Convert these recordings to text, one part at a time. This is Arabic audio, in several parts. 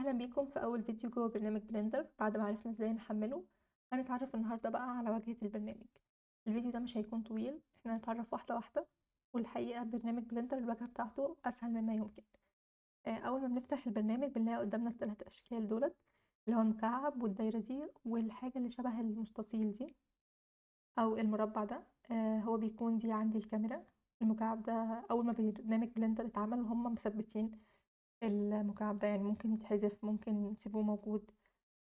اهلا بيكم في اول فيديو جوه برنامج بلندر. بعد ما عرفنا ازاي نحمله هنتعرف النهارده بقى على واجهة البرنامج. الفيديو ده مش هيكون طويل، احنا هنتعرف واحده واحده. والحقيقه برنامج بلندر الواجهه بتاعته اسهل مما يمكن. اول ما بنفتح البرنامج بنلاقي قدامنا الثلاث اشكال دولت، اللي هو المكعب والدايره دي والحاجه اللي شبه المستطيل دي او المربع ده. هو بيكون دي عندي الكاميرا. المكعب ده اول ما برنامج بلندر اتعمل وهم مثبتين المكعب ده، يعني ممكن يتحذف، ممكن نسيبه موجود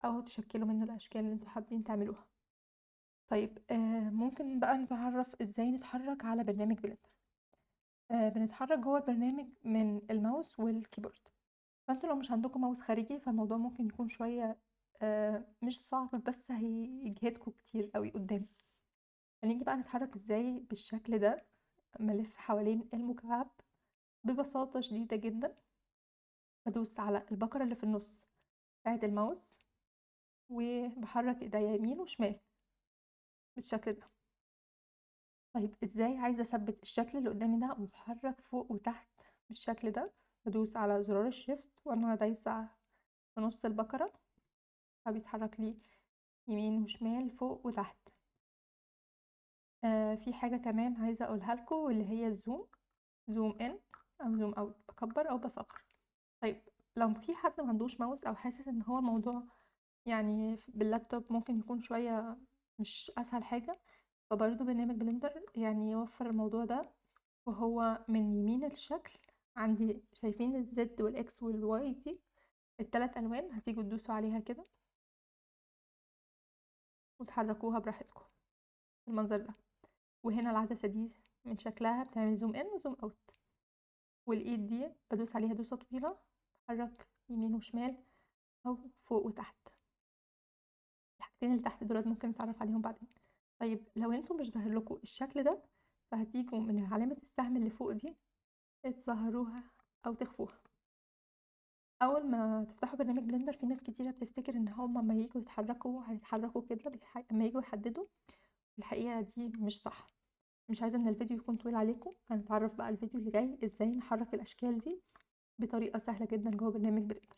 او تشكلوا منه الاشكال اللي انتوا حابين تعملوها. طيب ممكن بقى نتعرف ازاي نتحرك على برنامج بلندر. بنتحرك جوه البرنامج من الماوس والكيبورد. فانتوا لو مش عندكم ماوس خارجي فالموضوع ممكن يكون شوية مش صعب، بس هيجهدكم كتير قوي قدام. هنيجي بقى نتحرك ازاي بالشكل ده، ملف حوالين المكعب ببساطة شديدة جدا. بدوس على البكرة اللي في النص بتاعت الماوس وبحرك ايديا يمين وشمال بالشكل ده. طيب ازاي عايزه اثبت الشكل اللي قدامي ده وبتحرك فوق وتحت بالشكل ده؟ بدوس على زرار الشيفت وانا دايسه في نص البكره، فبيتحرك لي يمين وشمال فوق وتحت. في حاجه كمان عايزه اقولها لكم، واللي هي الزوم. زوم ان او زوم اوت، بكبر او بصغر. طيب لو في حد ما عندوش ماوس او حاسس ان هو الموضوع يعني باللابتوب ممكن يكون شويه مش اسهل حاجه، فبرضه برنامج بلندر يعني يوفر الموضوع ده. وهو من يمين الشكل عندي شايفين الزد والاكس والواي دي التلات الوان، هتيجوا تدوسوا عليها كده وتحركوها براحتكم بالمنظر ده. وهنا العدسة دي من شكلها بتعمل زوم ان وزوم اوت. والايد دي بدوس عليها دوسة طويلة، بحرك يمين وشمال او فوق وتحت. الحاجتين اللي تحت دولت ممكن نتعرف عليهم بعدين. طيب لو انتوا مش ظاهر لكم الشكل ده فهتيجوا من علامة السهم اللي فوق دي تظهروها او تخفوها. اول ما تفتحوا برنامج بلندر في ناس كتيره بتفتكر ان هم لما ييجوا يتحركوا هيتحركوا كده لما ييجوا يحددوا. الحقيقه دي مش صح. مش عايزه ان الفيديو يكون طويل عليكم، هنتعرف بقى الفيديو اللي جاي ازاي نحرك الاشكال دي بطريقه سهله جدا جوه برنامج بلندر.